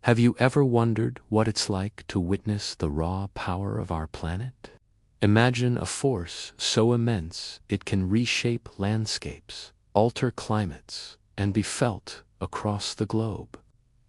Have you ever wondered what it's like to witness the raw power of our planet? Imagine a force so immense it can reshape landscapes, alter climates, and be felt across the globe.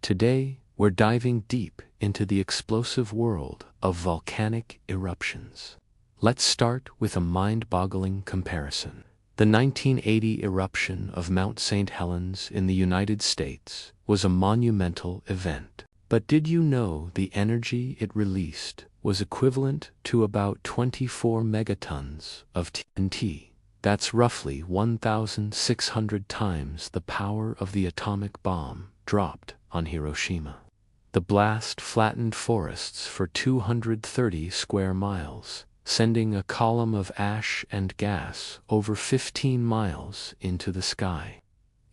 Today, we're diving deep into the explosive world of volcanic eruptions. Let's start with a mind-boggling comparison. The 1980 eruption of Mount St. Helens in the United States was a monumental event. But did you know the energy it released was equivalent to about 24 megatons of TNT? That's roughly 1,600 times the power of the atomic bomb dropped on Hiroshima. The blast flattened forests for 230 square miles, sending a column of ash and gas over 15 miles into the sky.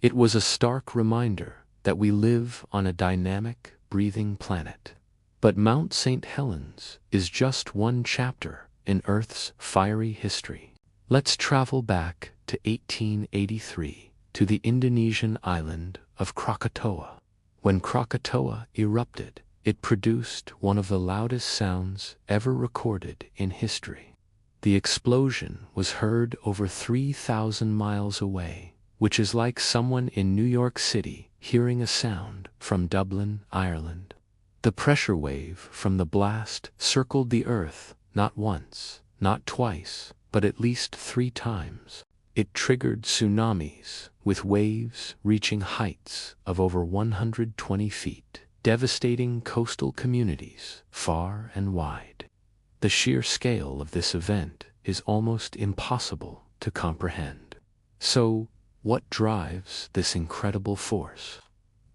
It was a stark reminder that we live on a dynamic, breathing planet. But Mount St. Helens is just one chapter in Earth's fiery history. Let's travel back to 1883 to the Indonesian island of Krakatoa. When Krakatoa erupted, it produced one of the loudest sounds ever recorded in history. The explosion was heard over 3,000 miles away, which is like someone in New York City hearing a sound from Dublin, Ireland. The pressure wave from the blast circled the Earth not once, not twice, but at least 3 times. It triggered tsunamis, with waves reaching heights of over 120 feet, devastating coastal communities far and wide. The sheer scale of this event is almost impossible to comprehend. So, what drives this incredible force?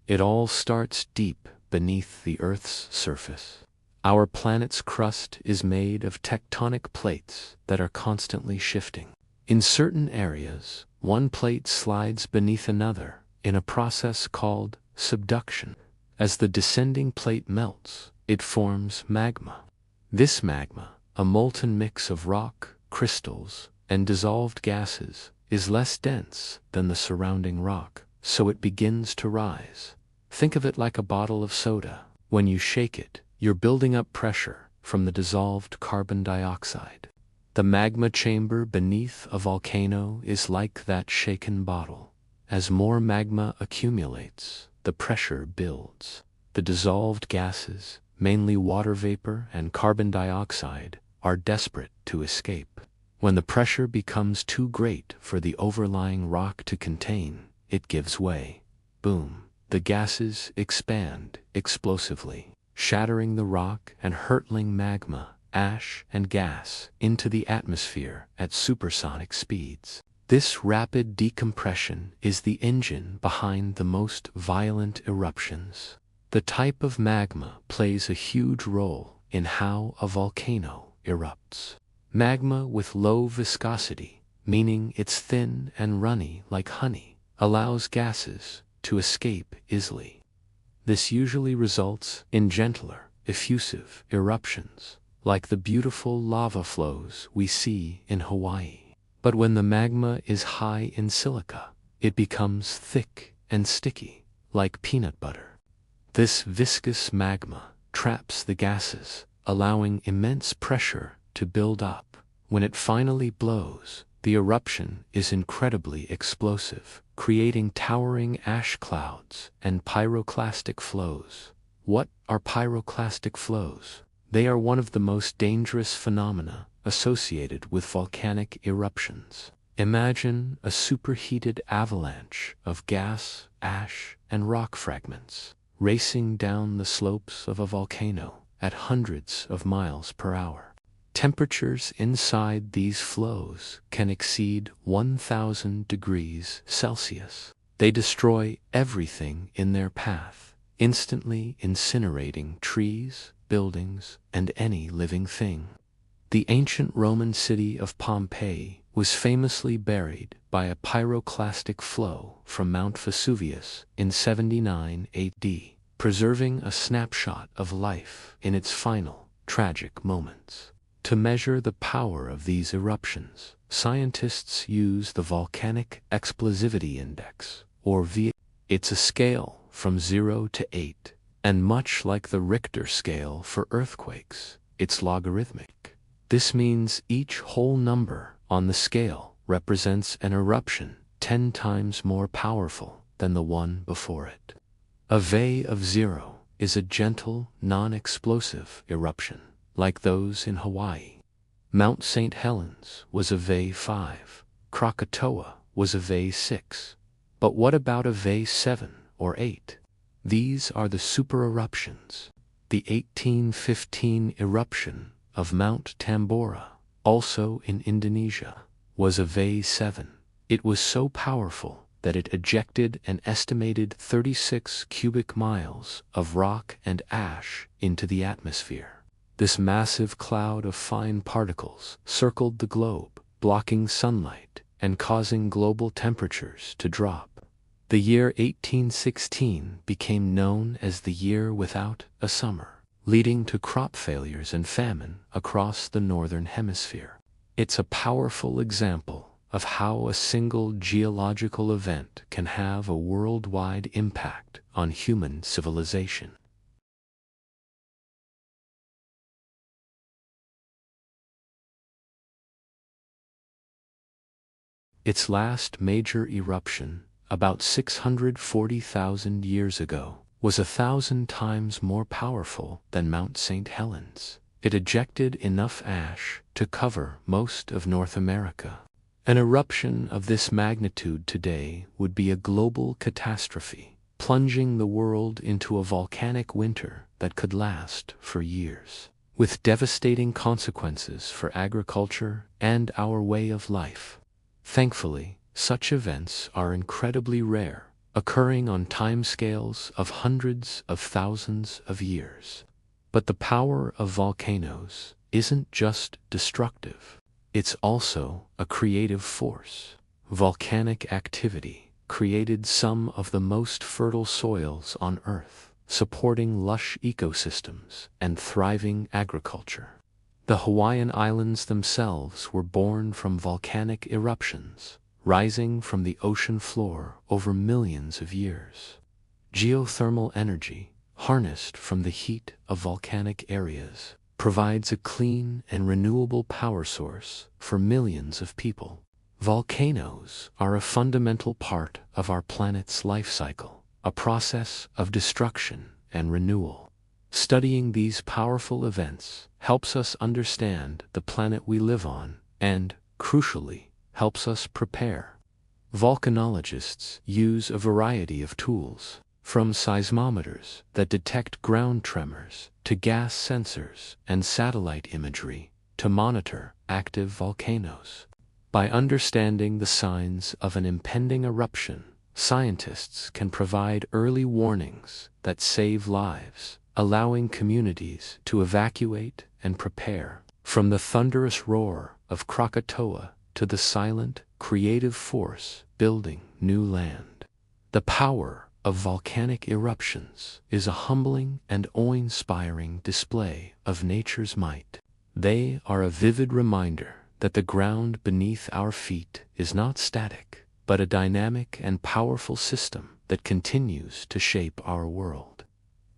It all starts deep beneath the Earth's surface. Our planet's crust is made of tectonic plates that are constantly shifting. In certain areas, one plate slides beneath another in a process called subduction. As the descending plate melts, it forms magma. This magma, a molten mix of rock, crystals, and dissolved gases, is less dense than the surrounding rock, so it begins to rise. Think of it like a bottle of soda. When you shake it, you're building up pressure from the dissolved carbon dioxide. The magma chamber beneath a volcano is like that shaken bottle. As more magma accumulates, the pressure builds. The dissolved gases, mainly water vapor and carbon dioxide, are desperate to escape. When the pressure becomes too great for the overlying rock to contain, it gives way. Boom! The gases expand explosively, shattering the rock and hurtling magma, ash, and gas into the atmosphere at supersonic speeds. This rapid decompression is the engine behind the most violent eruptions. The type of magma plays a huge role in how a volcano erupts. Magma with low viscosity, meaning it's thin and runny like honey, allows gases to escape easily. This usually results in gentler, effusive eruptions, like the beautiful lava flows we see in Hawaii. But when the magma is high in silica, it becomes thick and sticky, like peanut butter. This viscous magma traps the gases, allowing immense pressure to build up. When it finally blows, the eruption is incredibly explosive, creating towering ash clouds and pyroclastic flows. What are pyroclastic flows? They are one of the most dangerous phenomena associated with volcanic eruptions. Imagine a superheated avalanche of gas, ash, and rock fragments racing down the slopes of a volcano at hundreds of miles per hour. Temperatures inside these flows can exceed 1,000 degrees Celsius. They destroy everything in their path, instantly incinerating trees, buildings, and any living thing. The ancient Roman city of Pompeii was famously buried by a pyroclastic flow from Mount Vesuvius in 79 AD, preserving a snapshot of life in its final, tragic moments. To measure the power of these eruptions, scientists use the Volcanic Explosivity Index, or V. It's a scale from 0 to 8, And much like the Richter scale for earthquakes, it's logarithmic. This means each whole number on the scale represents an eruption 10 times more powerful than the one before it. A V of 0 is a gentle, non-explosive eruption, like those in Hawaii. Mount St. Helens was a V5, Krakatoa was a V6. But what about a V7 or 8? These are the super-eruptions. The 1815 eruption of Mount Tambora, also in Indonesia, was a V7. It was so powerful that it ejected an estimated 36 cubic miles of rock and ash into the atmosphere. This massive cloud of fine particles circled the globe, blocking sunlight and causing global temperatures to drop. The year 1816 became known as the year without a summer, leading to crop failures and famine across the northern hemisphere. It's a powerful example of how a single geological event can have a worldwide impact on human civilization. Its last major eruption, about 640,000 years ago, was 1,000 times more powerful than Mount St. Helens. It ejected enough ash to cover most of North America. An eruption of this magnitude today would be a global catastrophe, plunging the world into a volcanic winter that could last for years, with devastating consequences for agriculture and our way of life. Thankfully, such events are incredibly rare, occurring on timescales of hundreds of thousands of years. But the power of volcanoes isn't just destructive. It's also a creative force. Volcanic activity created some of the most fertile soils on Earth, supporting lush ecosystems and thriving agriculture. The Hawaiian Islands themselves were born from volcanic eruptions, rising from the ocean floor over millions of years. Geothermal energy, harnessed from the heat of volcanic areas, provides a clean and renewable power source for millions of people. Volcanoes are a fundamental part of our planet's life cycle, a process of destruction and renewal. Studying these powerful events helps us understand the planet we live on and, crucially, helps us prepare. Volcanologists use a variety of tools, from seismometers that detect ground tremors to gas sensors and satellite imagery to monitor active volcanoes. By understanding the signs of an impending eruption, scientists can provide early warnings that save lives, allowing communities to evacuate and prepare. From the thunderous roar of Krakatoa to the silent, creative force building new land. The power of volcanic eruptions is a humbling and awe-inspiring display of nature's might. They are a vivid reminder that the ground beneath our feet is not static, but a dynamic and powerful system that continues to shape our world.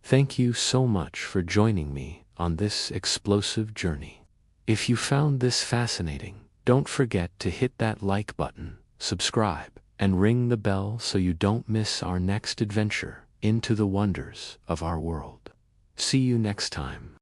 Thank you so much for joining me on this explosive journey. If you found this fascinating, don't forget to hit that like button, subscribe, and ring the bell so you don't miss our next adventure into the wonders of our world. See you next time.